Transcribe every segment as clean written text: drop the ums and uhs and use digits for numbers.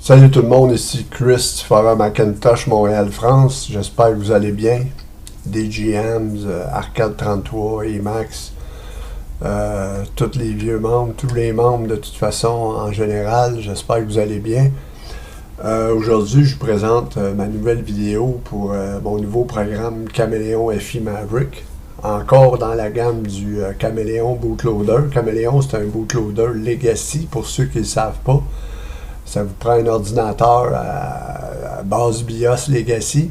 Salut tout le monde, ici Chris du Forum Macintosh Montréal-France. J'espère que vous allez bien. DGMs, Arcade 33, Emacs, tous les vieux membres, tous les membres de toute façon en général, j'espère que vous allez bien. Aujourd'hui, je vous présente ma nouvelle vidéo pour mon nouveau programme Caméléon FI Maverick. Encore dans la gamme du Caméléon Bootloader. Caméléon, c'est un bootloader Legacy pour ceux qui ne le savent pas. Ça vous prend un ordinateur à base BIOS Legacy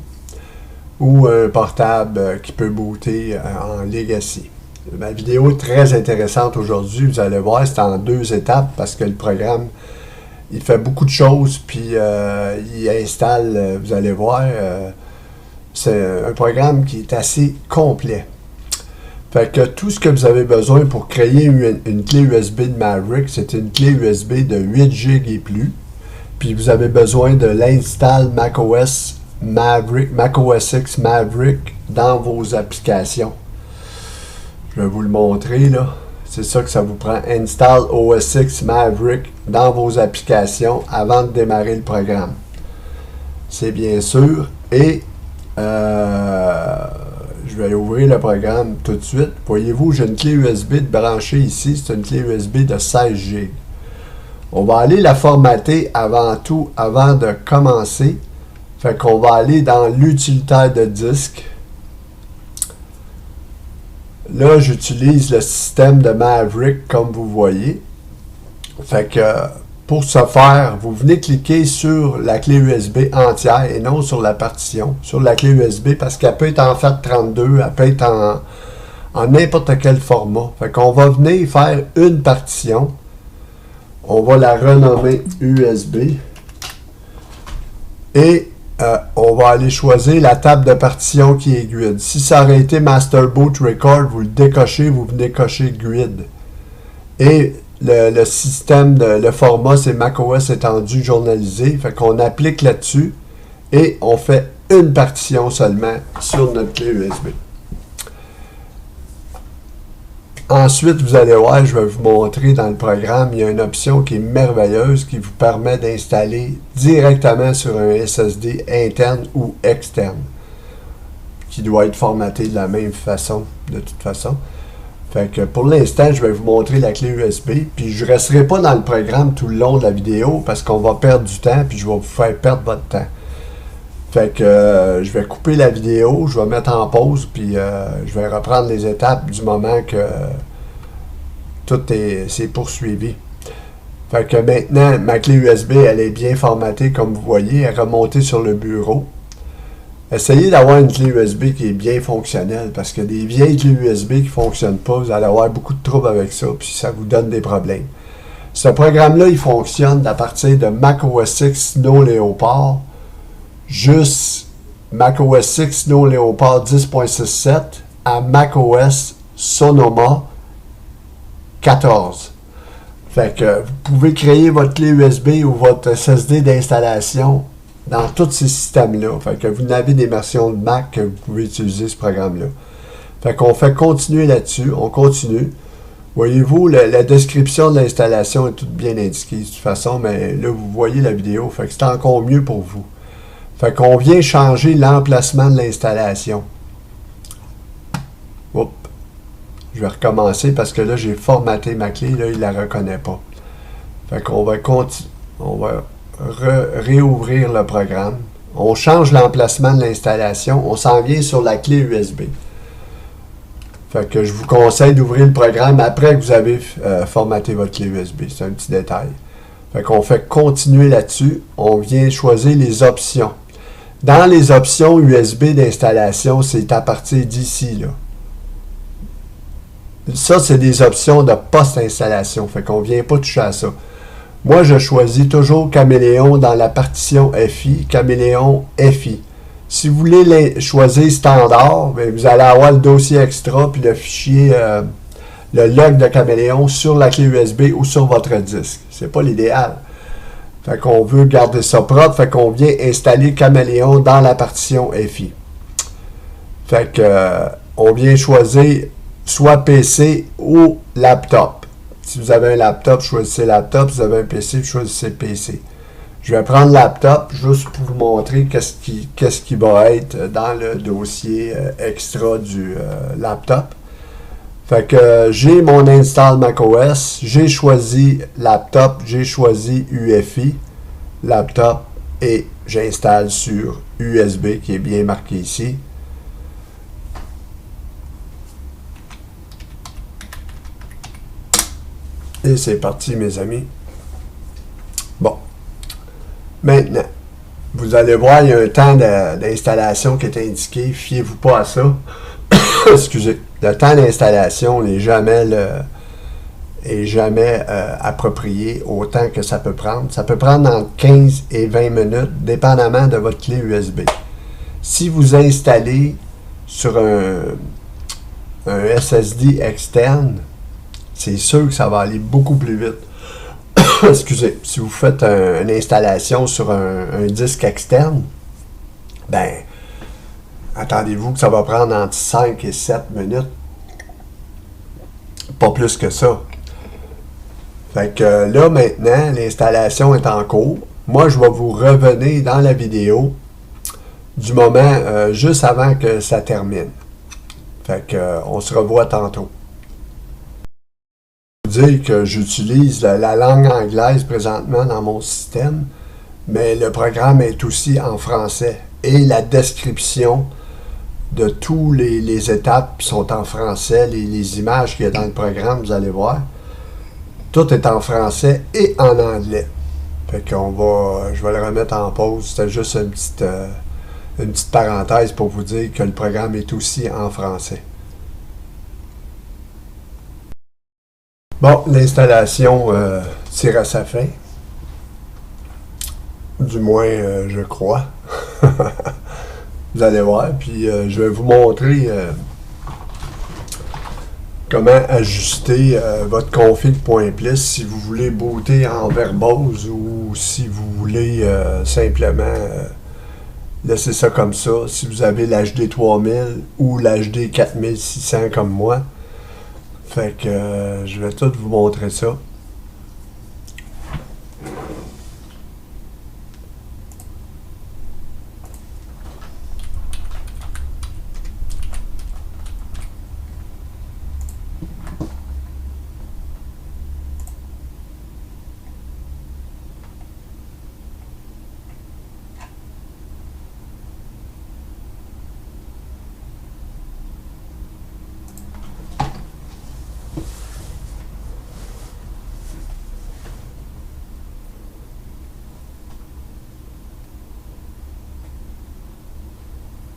ou un portable qui peut booter en Legacy. Ma vidéo est très intéressante aujourd'hui. Vous allez voir, c'est en 2 étapes parce que le programme, il fait beaucoup de choses, puis il installe, vous allez voir, c'est un programme qui est assez complet. Fait que tout ce que vous avez besoin pour créer une clé USB de Maverick, c'est une clé USB de 8 GB et plus. Puis vous avez besoin de l'install macOS Maverick, macOS X Maverick dans vos applications. Je vais vous le montrer là. C'est ça que ça vous prend. Install OS X Maverick dans vos applications avant de démarrer le programme. C'est bien sûr. Et je vais ouvrir le programme tout de suite. Voyez-vous, j'ai une clé USB de brancher ici. C'est une clé USB de 16 GB. On va aller la formater avant tout, avant de commencer. Fait qu'on va aller dans l'utilitaire de disque. Là, j'utilise le système de Maverick, comme vous voyez. Fait que pour ce faire, vous venez cliquer sur la clé USB entière et non sur la partition. Sur la clé USB, parce qu'elle peut être en FAT32, elle peut être en n'importe quel format. Fait qu'on va venir faire une partition. On va la renommer USB. Et on va aller choisir la table de partition qui est Grid. Si ça aurait été Master Boot Record, vous le décochez, vous venez cocher Grid. Et le système, le format, c'est macOS étendu journalisé. Fait qu'on applique là-dessus et on fait une partition seulement sur notre clé USB. Ensuite, vous allez voir, je vais vous montrer dans le programme, il y a une option qui est merveilleuse qui vous permet d'installer directement sur un SSD interne ou externe, qui doit être formaté de la même façon, de toute façon. Fait que pour l'instant, je vais vous montrer la clé USB, puis je ne resterai pas dans le programme tout le long de la vidéo parce qu'on va perdre du temps, puis je vais vous faire perdre votre temps. Fait que je vais couper la vidéo, je vais mettre en pause, puis je vais reprendre les étapes du moment que tout c'est poursuivi. Fait que maintenant, ma clé USB, elle est bien formatée, comme vous voyez, elle est remontée sur le bureau. Essayez d'avoir une clé USB qui est bien fonctionnelle, parce que des vieilles clés USB qui ne fonctionnent pas, vous allez avoir beaucoup de troubles avec ça, puis ça vous donne des problèmes. Ce programme-là, il fonctionne à partir de macOS X Snow Leopard, juste macOS X Snow Leopard 10.67 à macOS Sonoma 14. Fait que vous pouvez créer votre clé USB ou votre SSD d'installation dans tous ces systèmes-là. Fait que vous avez des versions de Mac que vous pouvez utiliser ce programme-là. Fait qu'on fait continuer là-dessus. On continue. Voyez-vous, la description de l'installation est toute bien indiquée de toute façon, mais là, vous voyez la vidéo. Fait que c'est encore mieux pour vous. Fait qu'on vient changer l'emplacement de l'installation. Oups. Je vais recommencer parce que là, j'ai formaté ma clé. Là, il ne la reconnaît pas. Fait qu'on va continuer. On va réouvrir le programme. On change l'emplacement de l'installation. On s'en vient sur la clé USB. Fait que je vous conseille d'ouvrir le programme après que vous avez formaté votre clé USB. C'est un petit détail. Fait qu'on fait continuer là-dessus. On vient choisir les options. Dans les options USB d'installation, c'est à partir d'ici, là. Ça, c'est des options de post-installation. Fait qu'on ne vient pas toucher à ça. Moi, je choisis toujours Caméléon dans la partition FI, Caméléon FI. Si vous voulez choisir standard, bien, vous allez avoir le dossier extra puis le fichier, le log de Caméléon sur la clé USB ou sur votre disque. C'est pas l'idéal. Fait qu'on veut garder ça propre, fait qu'on vient installer Caméléon dans la partition FI. Fait que on vient choisir soit PC ou laptop. Si vous avez un laptop, choisissez laptop. Si vous avez un PC, choisissez PC. Je vais prendre le laptop juste pour vous montrer qu'est-ce qui va être dans le dossier extra du laptop. Fait que j'ai mon install macOS, j'ai choisi laptop, j'ai choisi UEFI, laptop, et j'installe sur USB qui est bien marqué ici. Et c'est parti mes amis. Bon. Maintenant, vous allez voir, il y a un temps d'installation qui est indiqué. Fiez-vous pas à ça. Excusez. Le temps d'installation n'est jamais, approprié au temps que ça peut prendre. Ça peut prendre entre 15 et 20 minutes, dépendamment de votre clé USB. Si vous installez sur un SSD externe, c'est sûr que ça va aller beaucoup plus vite. Excusez, si vous faites une installation sur un disque externe, ben, attendez-vous que ça va prendre entre 5 et 7 minutes. Pas plus que ça. Fait que là, maintenant, l'installation est en cours. Moi, je vais vous revenir dans la vidéo du moment juste avant que ça termine. Fait que on se revoit tantôt. Dire que j'utilise la langue anglaise présentement dans mon système, mais le programme est aussi en français et la description de toutes les étapes sont en français, les images qu'il y a dans le programme, vous allez voir, tout est en français et en anglais. Fait qu'on je vais le remettre en pause, c'était juste une petite parenthèse pour vous dire que le programme est aussi en français. Bon, l'installation tire à sa fin. Du moins, je crois. Vous allez voir. Puis, je vais vous montrer comment ajuster votre config.plis si vous voulez booter en verbose ou si vous voulez simplement laisser ça comme ça. Si vous avez l'HD 3000 ou l'HD 4600 comme moi. Fait que je vais tout vous montrer ça.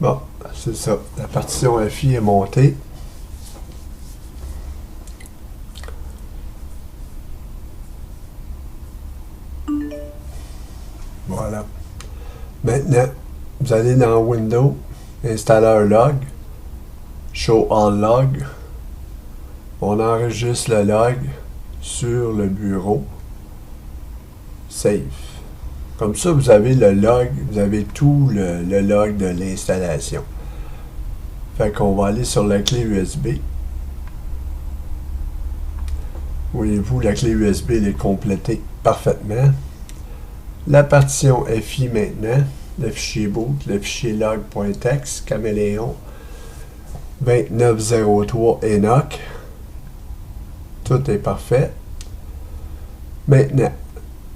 Bon, c'est ça. La partition FI est montée. Voilà. Maintenant, vous allez dans Windows, Installeur Log, Show All Log. On enregistre le log sur le bureau. Save. Comme ça, vous avez le log, vous avez tout le log de l'installation. Fait qu'on va aller sur la clé USB. Voyez-vous, la clé USB elle est complétée parfaitement. La partition FI maintenant, le fichier boot, le fichier log.txt, caméléon 2903 Enoch. Tout est parfait. Maintenant,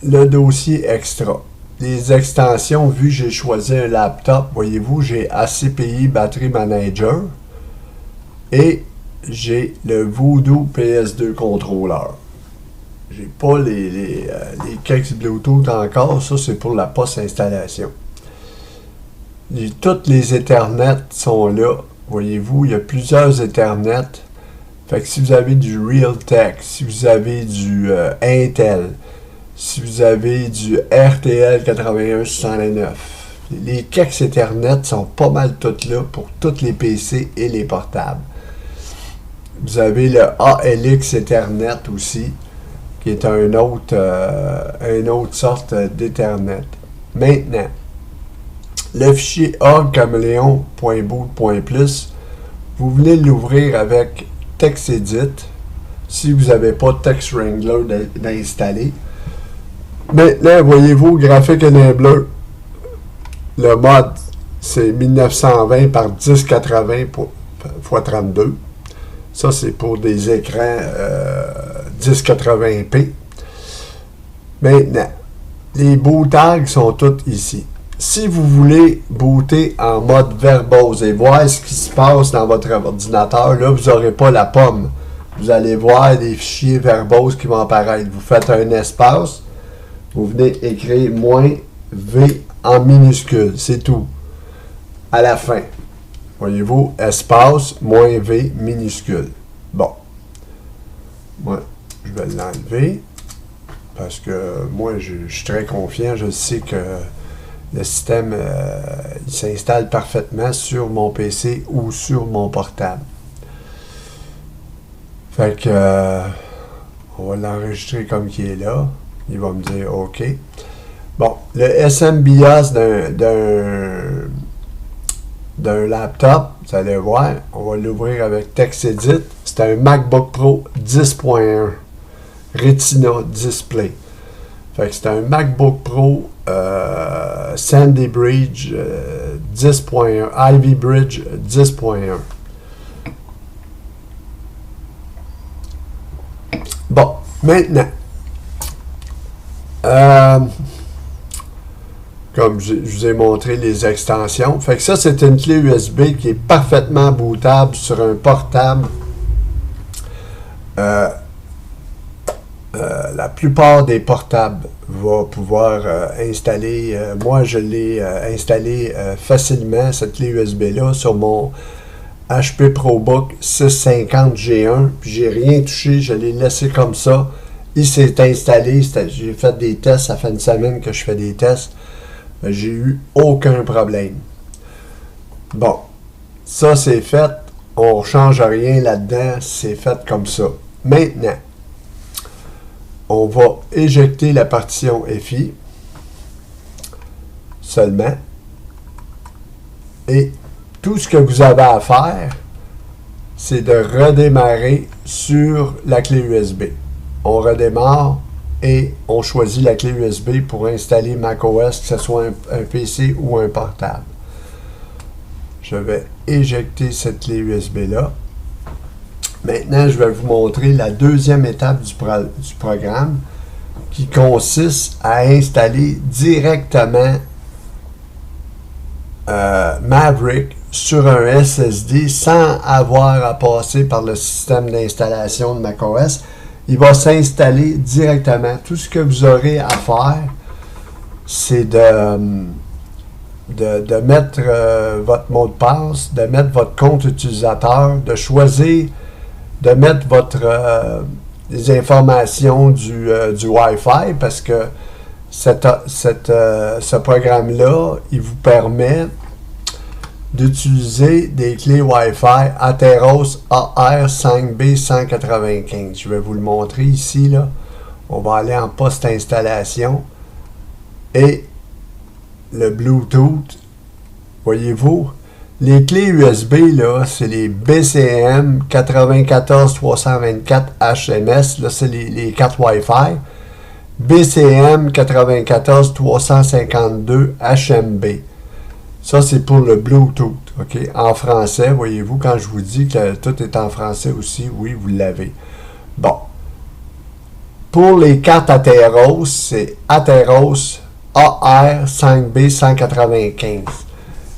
le dossier extra. Les extensions, vu que j'ai choisi un laptop, voyez-vous, j'ai ACPI Battery Manager et j'ai le Voodoo PS2 Controller. J'ai pas les Kex Bluetooth encore, ça c'est pour la post-installation. Toutes les Ethernet sont là, voyez-vous, il y a plusieurs Ethernet. Fait que si vous avez du Realtek, si vous avez du Intel, si vous avez du RTL 8169, les Kex Ethernet sont pas mal toutes là pour tous les PC et les portables. Vous avez le ALX Ethernet aussi, qui est une autre sorte d'Ethernet. Maintenant, le fichier org-caméléon.boot.plus, vous voulez l'ouvrir avec TextEdit. Si vous n'avez pas TextWrangler d'installer, Maintenant, voyez-vous, graphique enabler, le mode, c'est 1920 par 1080 x 32. Ça, c'est pour des écrans 1080p. Maintenant, les boot tags sont tous ici. Si vous voulez booter en mode verbose et voir ce qui se passe dans votre ordinateur, là, vous n'aurez pas la pomme. Vous allez voir des fichiers verbose qui vont apparaître. Vous faites un espace, vous venez écrire "-v" en minuscule, c'est tout. À la fin, voyez-vous, espace, "-v" minuscule. Bon. Moi, je vais l'enlever parce que moi, je suis très confiant. Je sais que le système, il s'installe parfaitement sur mon PC ou sur mon portable. Fait que, on va l'enregistrer comme qu'il est là. Il va me dire OK. Bon, le SMBIOS d'un laptop, vous allez voir, on va l'ouvrir avec TextEdit. C'est un MacBook Pro 10.1 Retina Display. Fait que c'est un MacBook Pro Sandy Bridge 10.1, Ivy Bridge 10.1. Bon, maintenant, comme je vous ai montré les extensions, fait que ça, c'est une clé USB qui est parfaitement bootable sur un portable. La plupart des portables vont pouvoir installer. Moi, je l'ai installé facilement, cette clé USB-là, sur mon HP ProBook 650 G1. Puis j'ai rien touché, je l'ai laissé comme ça. Il s'est installé, j'ai fait des tests, ça fait une semaine que je fais des tests. J'ai eu aucun problème. Bon, ça c'est fait, on ne change rien là-dedans, c'est fait comme ça. Maintenant, on va éjecter la partition FI seulement. Et tout ce que vous avez à faire, c'est de redémarrer sur la clé USB. On redémarre et on choisit la clé USB pour installer macOS, que ce soit un PC ou un portable. Je vais éjecter cette clé USB-là. Maintenant, je vais vous montrer la deuxième étape du programme qui consiste à installer directement Maverick sur un SSD sans avoir à passer par le système d'installation de macOS. Il va s'installer directement. Tout ce que vous aurez à faire, c'est de mettre votre mot de passe, de mettre votre compte utilisateur, de choisir de mettre les informations du Wi-Fi parce que ce programme-là, il vous permet d'utiliser des clés Wi-Fi Atheros AR5B195. Je vais vous le montrer ici, là. On va aller en post-installation. Et le Bluetooth, voyez-vous, les clés USB, là, c'est les BCM 94324 HMS, là, c'est les cartes Wi-Fi. BCM 94352 HMB. Ça, c'est pour le Bluetooth, OK? En français, voyez-vous, quand je vous dis que tout est en français aussi, oui, vous l'avez. Bon. Pour les cartes Atheros, c'est Atheros AR5B195.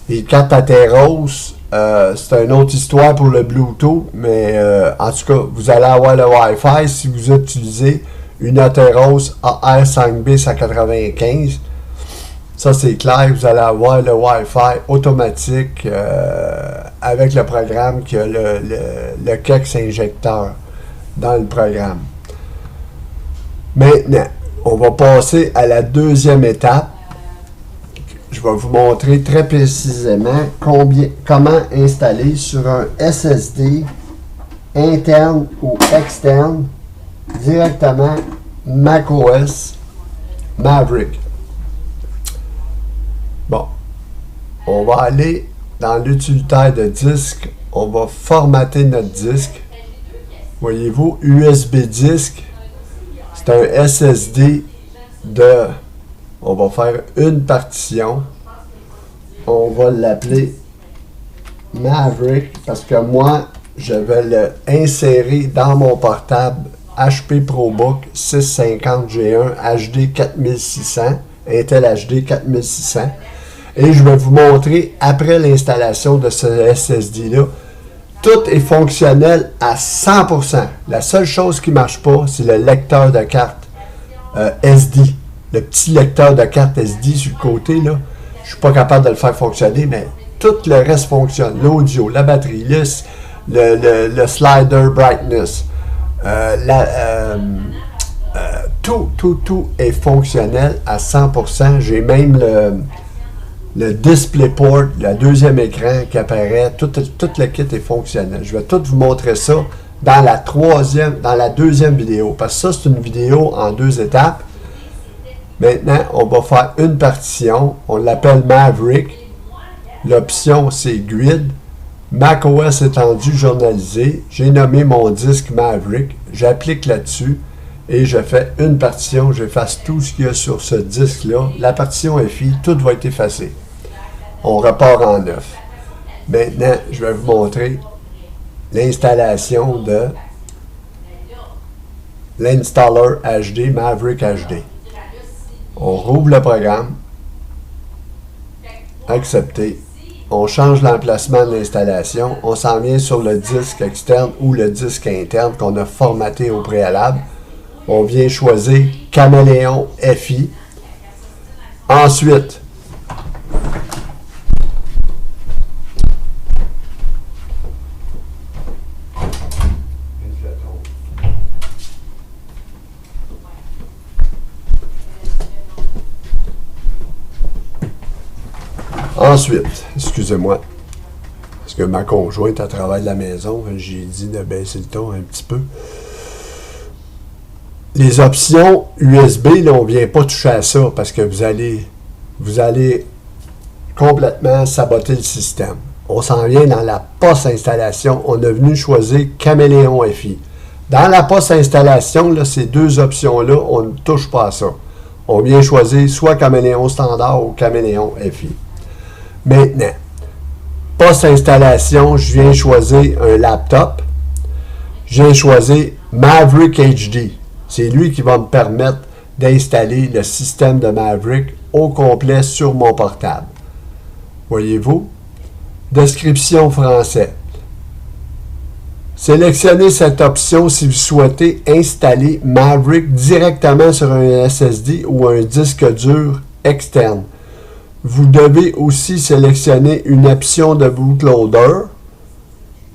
Les cartes Atheros, c'est une autre histoire pour le Bluetooth, mais en tout cas, vous allez avoir le Wi-Fi si vous utilisez une Atheros AR5B195. Ça, c'est clair, vous allez avoir le Wi-Fi automatique avec le programme qui a le Kex injecteur dans le programme. Maintenant, on va passer à la deuxième étape. Je vais vous montrer très précisément comment installer sur un SSD interne ou externe directement macOS Maverick. Bon, on va aller dans l'utilitaire de disque, on va formater notre disque. Voyez-vous, USB disque, c'est un SSD de... On va faire une partition. On va l'appeler Maverick parce que moi, je vais l'insérer dans mon portable HP ProBook 650 G1 HD 4600, Intel HD 4600. Et je vais vous montrer, après l'installation de ce SSD-là, tout est fonctionnel à 100%. La seule chose qui ne marche pas, c'est le lecteur de carte SD. Le petit lecteur de carte SD sur le côté, là. Je ne suis pas capable de le faire fonctionner, mais tout le reste fonctionne. L'audio, la batterie, le slider brightness, tout est fonctionnel à 100%. J'ai même le DisplayPort, le deuxième écran qui apparaît. Tout le kit est fonctionnel. Je vais tout vous montrer ça dans la deuxième vidéo. Parce que ça, c'est une vidéo en 2 étapes. Maintenant, on va faire une partition. On l'appelle Maverick. L'option, c'est Grid. macOS étendu journalisé. J'ai nommé mon disque Maverick. J'applique là-dessus et je fais une partition. J'efface tout ce qu'il y a sur ce disque-là. La partition est finie. Tout va être effacé. On repart en neuf. Maintenant, je vais vous montrer l'installation de l'installer HD, Maverick HD. On rouvre le programme. Accepter. On change l'emplacement de l'installation. On s'en vient sur le disque externe ou le disque interne qu'on a formaté au préalable. On vient choisir Caméléon FI. Ensuite, excusez-moi, parce que ma conjointe, elle travaille de la maison, j'ai dit de baisser le ton un petit peu. Les options USB, là, on ne vient pas toucher à ça parce que vous allez complètement saboter le système. On s'en vient dans la post-installation. On est venu choisir Caméléon FI. Dans la post-installation, là, ces deux options-là, on ne touche pas à ça. On vient choisir soit Caméléon standard ou Caméléon FI. Maintenant, post-installation, je viens choisir un laptop. Je viens choisir Maverick HD. C'est lui qui va me permettre d'installer le système de Maverick au complet sur mon portable. Voyez-vous? Description français. Sélectionnez cette option si vous souhaitez installer Maverick directement sur un SSD ou un disque dur externe. Vous devez aussi sélectionner une option de bootloader,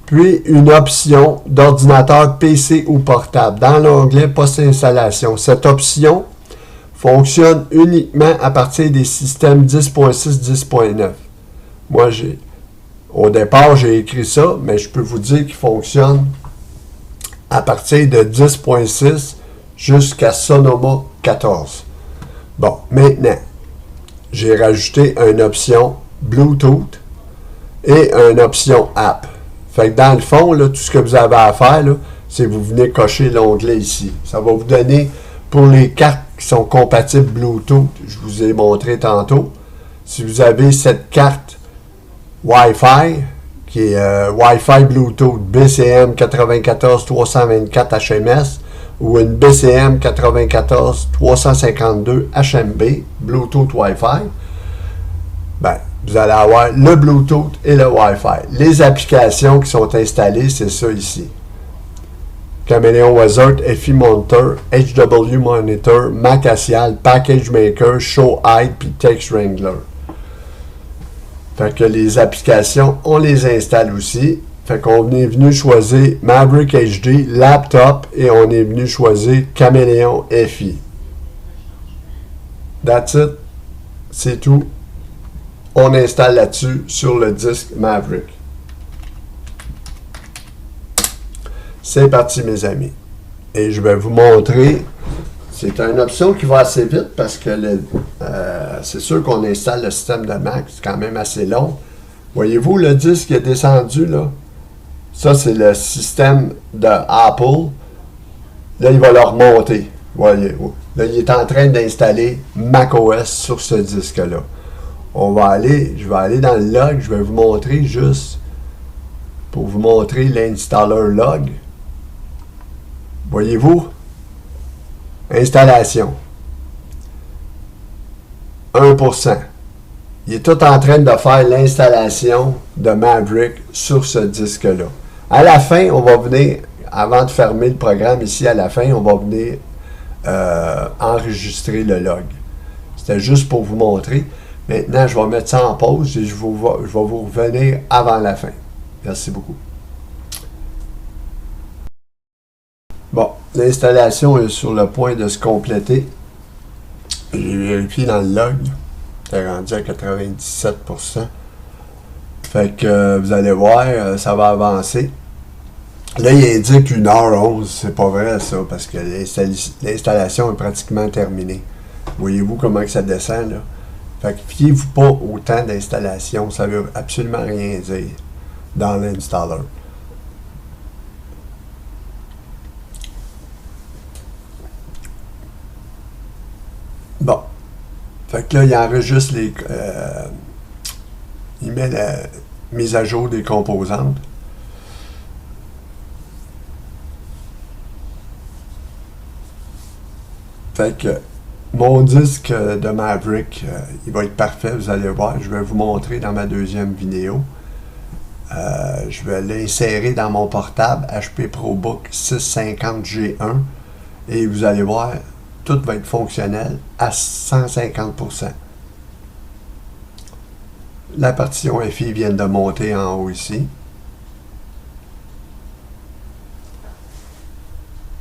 puis une option d'ordinateur PC ou portable dans l'onglet post-installation. Cette option fonctionne uniquement à partir des systèmes 10.6, 10.9. Moi, au départ, j'ai écrit ça, mais je peux vous dire qu'il fonctionne à partir de 10.6 jusqu'à Sonoma 14. Bon, maintenant, j'ai rajouté une option Bluetooth et une option App. Fait que dans le fond, là, tout ce que vous avez à faire, c'est que vous venez cocher l'onglet ici. Ça va vous donner, pour les cartes qui sont compatibles Bluetooth, je vous ai montré tantôt, si vous avez cette carte Wi-Fi, qui est Wi-Fi Bluetooth BCM 94324 HMS, ou une BCM 94352 HMB, Bluetooth Wi-Fi, ben, vous allez avoir le Bluetooth et le Wi-Fi. Les applications qui sont installées, c'est ça ici. Caméléon Wizard, FI Monitor, HW Monitor, Macassial, Package Maker, Show Hide, puis Text Wrangler. Fait que les applications, on les installe aussi. Fait qu'on est venu choisir Maverick HD, Laptop, et on est venu choisir Caméléon FI. That's it. C'est tout. On installe là-dessus sur le disque Maverick. C'est parti, mes amis. Et je vais vous montrer. C'est une option qui va assez vite parce que c'est sûr qu'on installe le système de Mac. C'est quand même assez long. Voyez-vous, le disque est descendu, là. Ça, c'est le système de Apple. Là, il va le remonter. Voyez-vous. Là, il est en train d'installer macOS sur ce disque-là. Je vais aller dans le log, je vais vous montrer juste pour vous montrer l'installer log. Voyez-vous? Installation. 1%. Il est tout en train de faire l'installation de Maverick sur ce disque-là. À la fin, on va venir, avant de fermer le programme ici, à la fin, on va venir enregistrer le log. C'était juste pour vous montrer. Maintenant, je vais mettre ça en pause et je vais vous revenir avant la fin. Merci beaucoup. Bon, l'installation est sur le point de se compléter. J'ai vérifié dans le log. C'est rendu à 97%. Fait que vous allez voir, ça va avancer. Là, il indique 1h11. C'est pas vrai ça, parce que l'installation est pratiquement terminée. Voyez-vous comment que ça descend là? Fait que fiez-vous pas au temps d'installation. Ça veut absolument rien dire dans l'installer. Bon. Fait que là, il enregistre il met la mise à jour des composantes. Fait que mon disque de Maverick, il va être parfait, vous allez voir. Je vais vous montrer dans ma deuxième vidéo. Je vais l'insérer dans mon portable HP ProBook 650G1 et vous allez voir, tout va être fonctionnel à 150%. La partition FI vient de monter en haut ici.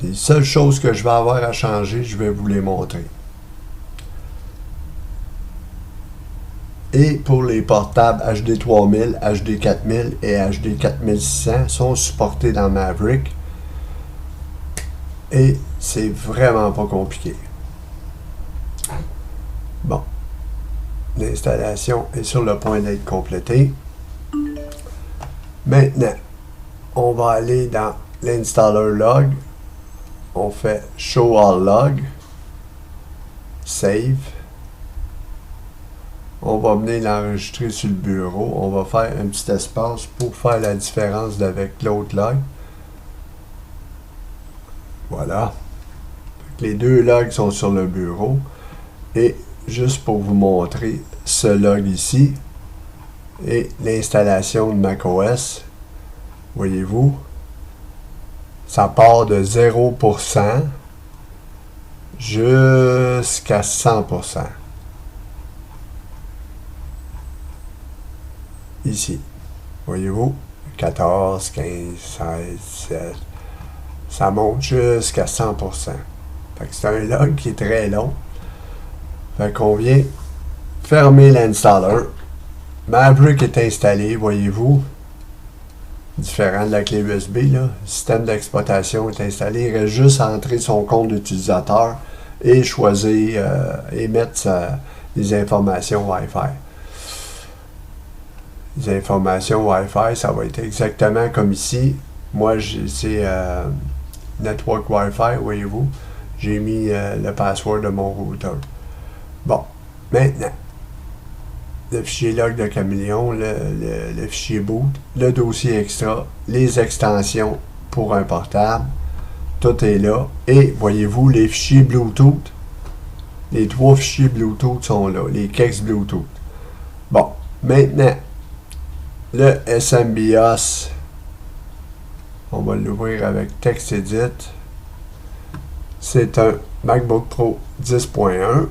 Les seules choses que je vais avoir à changer, je vais vous les montrer. Et pour les portables HD 3000, HD 4000 et HD 4600 sont supportés dans Maverick. Et c'est vraiment pas compliqué. Bon. L'installation est sur le point d'être complétée. Maintenant, on va aller dans l'installer log. On fait Show All Log. Save. On va venir l'enregistrer sur le bureau. On va faire un petit espace pour faire la différence avec l'autre log. Voilà. Les deux logs sont sur le bureau. Et juste pour vous montrer ce log ici et l'installation de macOS, voyez-vous, ça part de 0% jusqu'à 100%. Ici, voyez-vous, 14, 15, 16, 17, ça monte jusqu'à 100%. Fait que c'est un log qui est très long. Fait qu'on vient fermer l'installer. Maverick est installé, voyez-vous. Différent de la clé USB, là. Le système d'exploitation est installé. Il reste juste à entrer son compte d'utilisateur et choisir et mettre les informations Wi-Fi. Les informations Wi-Fi, ça va être exactement comme ici. Moi, c'est Network Wi-Fi, voyez-vous. J'ai mis le password de mon routeur. Bon, maintenant, le fichier log de Caméléon, le fichier boot, le dossier extra, les extensions pour un portable, tout est là. Et voyez-vous, les fichiers Bluetooth, les 3 fichiers Bluetooth sont là, les kex Bluetooth. Bon, maintenant, le SMBIOS, on va l'ouvrir avec TextEdit. C'est un MacBook Pro 10.1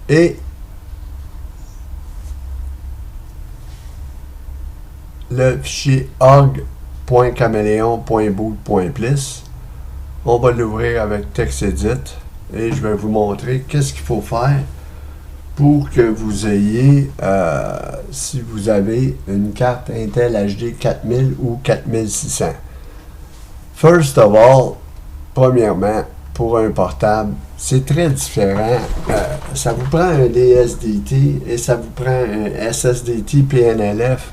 et le fichier org.caméléon.boot.plis. On va l'ouvrir avec TextEdit et je vais vous montrer qu'est-ce qu'il faut faire pour que vous ayez, si vous avez une carte Intel HD 4000 ou 4600. First of all, premièrement, pour un portable, c'est très différent. Ça vous prend un DSDT et ça vous prend un SSDT PNLF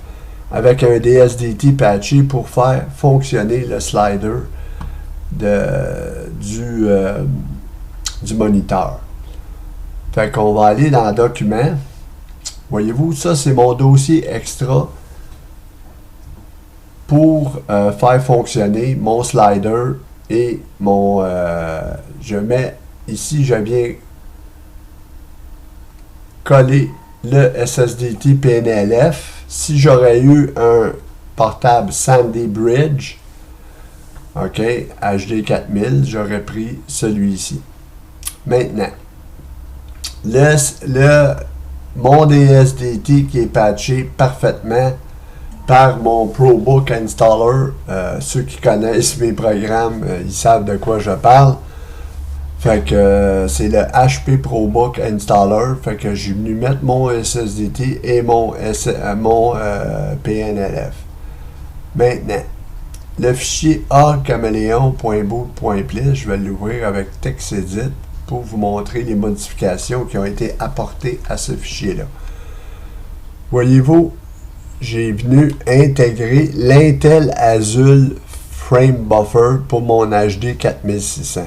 avec un DSDT patché pour faire fonctionner le slider du du moniteur. Fait qu'on va aller dans Documents. Voyez-vous, ça c'est mon dossier extra pour faire fonctionner mon slider et mon... je mets ici, je viens coller le SSDT PNLF. Si j'aurais eu un portable Sandy Bridge, OK, HD 4000, j'aurais pris celui-ci. Maintenant, mon DSDT qui est patché parfaitement par mon ProBook Installer. Ceux qui connaissent mes programmes, ils savent de quoi je parle. Fait que c'est le HP ProBook Installer. Fait que j'ai venu mettre mon SSDT et mon PNLF. Maintenant, le fichier archameleon.boot.plis, je vais l'ouvrir avec TextEdit pour vous montrer les modifications qui ont été apportées à ce fichier-là. Voyez-vous, j'ai venu intégrer l'Intel Azul Frame Buffer pour mon HD 4600.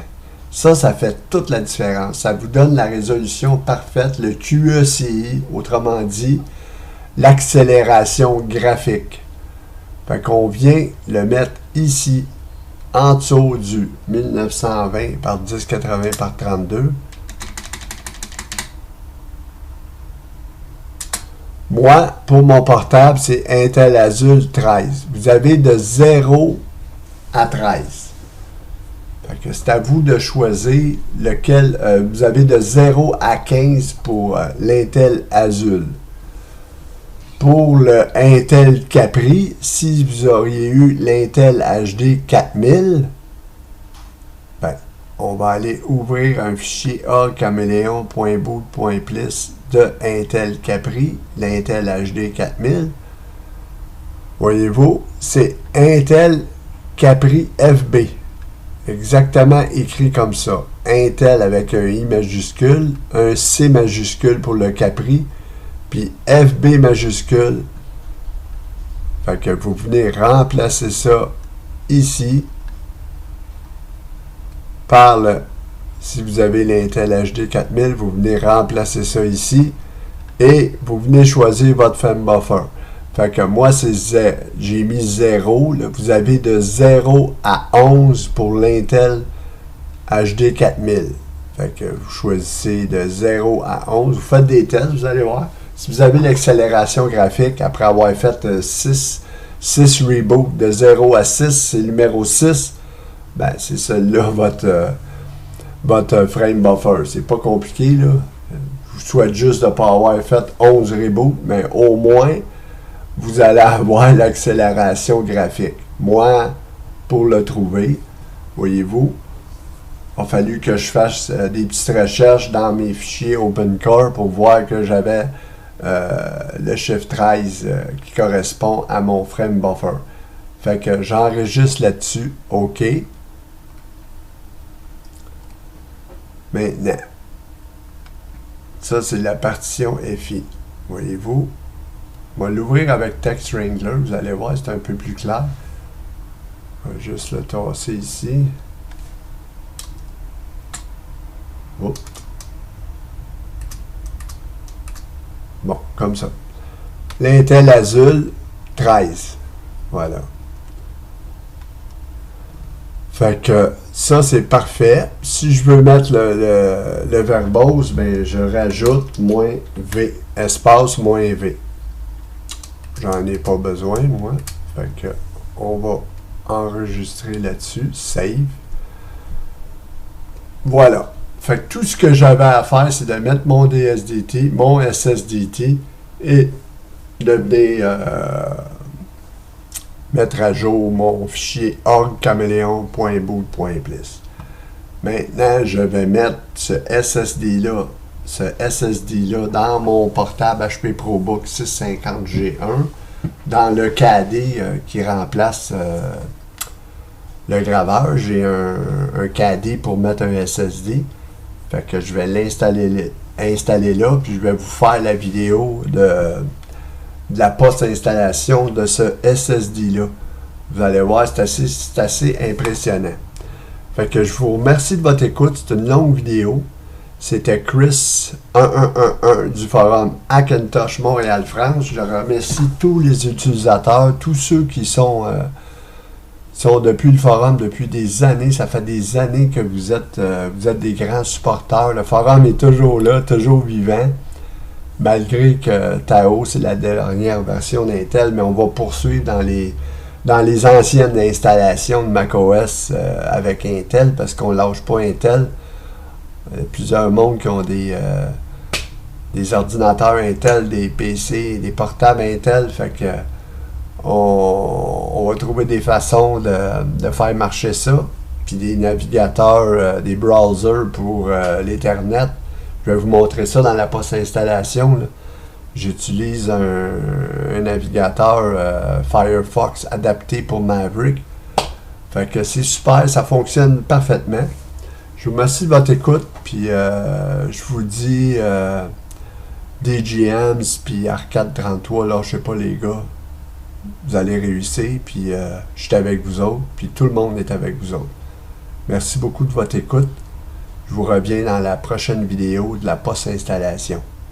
Ça fait toute la différence. Ça vous donne la résolution parfaite, le QECI, autrement dit, l'accélération graphique. Fait qu'on vient le mettre ici, en dessous du 1920 par 1080 par 32. Moi, pour mon portable, c'est Intel Azul 13. Vous avez de 0 à 13. Fait que c'est à vous de choisir lequel. Vous avez de 0 à 15 pour l'Intel Azul. Pour le Intel Capri, si vous auriez eu l'Intel HD 4000, ben, on va aller ouvrir un fichier archameleon.boot.plis de Intel Capri, l'Intel HD 4000. Voyez-vous, c'est Intel Capri FB. Exactement écrit comme ça. Intel avec un I majuscule, un C majuscule pour le Capri, puis FB majuscule. Fait que vous venez remplacer ça ici par le... Si vous avez l'Intel HD 4000, vous venez remplacer ça ici et vous venez choisir votre frame buffer. Fait que moi, j'ai mis 0. Là. Vous avez de 0 à 11 pour l'Intel HD 4000. Fait que vous choisissez de 0 à 11. Vous faites des tests, vous allez voir. Si vous avez l'accélération graphique, après avoir fait 6 reboots de 0 à 6, c'est le numéro 6, ben c'est celui-là votre frame buffer. C'est pas compliqué, là. Je vous souhaite juste de ne pas avoir fait 11 reboots, mais au moins, vous allez avoir l'accélération graphique. Moi, pour le trouver, voyez-vous, il a fallu que je fasse des petites recherches dans mes fichiers OpenCore pour voir que j'avais le chiffre 13 qui correspond à mon frame buffer. Fait que j'enregistre là-dessus. OK. Maintenant, ça c'est la partition FI. Voyez-vous, on va l'ouvrir avec Text Wrangler. Vous allez voir, c'est un peu plus clair. On va juste le tasser ici. Oh. Bon, comme ça. L'Intel Azul 13. Voilà. Fait que ça, c'est parfait. Si je veux mettre le verbose, ben, je rajoute moins V. Espace moins V. J'en ai pas besoin, moi. Fait que on va enregistrer là-dessus. Save. Voilà. Fait que tout ce que j'avais à faire, c'est de mettre mon DSDT, mon SSDT et de venir mettre à jour mon fichier archameleon.boot.plis. Maintenant, je vais mettre ce SSD-là dans mon portable HP ProBook 650G1 dans le KD qui remplace le graveur. J'ai un KD pour mettre un SSD. Fait que je vais l'installer là, puis je vais vous faire la vidéo de la post-installation de ce SSD-là. Vous allez voir, c'est assez impressionnant. Fait que je vous remercie de votre écoute. C'est une longue vidéo. C'était Chris 1111 du forum Hackintosh Montréal France. Je remercie tous les utilisateurs, tous ceux qui sont depuis le forum depuis des années. Ça fait des années que vous êtes des grands supporters. Le forum est toujours là, toujours vivant. Malgré que Tao, c'est la dernière version d'Intel, mais on va poursuivre dans les anciennes installations de macOS avec Intel, parce qu'on ne lâche pas Intel. Il y a plusieurs mondes qui ont des ordinateurs Intel, des PC, des portables Intel, fait que on va trouver des façons de faire marcher ça, puis des navigateurs, des browsers pour l'Ethernet. Je vais vous montrer ça dans la post-installation. J'utilise un navigateur Firefox adapté pour Maverick. Fait que c'est super, ça fonctionne parfaitement. Je vous remercie de votre écoute, puis je vous dis DGMs, puis Arcade 33, lâchez pas les gars. Vous allez réussir, puis je suis avec vous autres, puis tout le monde est avec vous autres. Merci beaucoup de votre écoute. Je vous reviens dans la prochaine vidéo de la post-installation.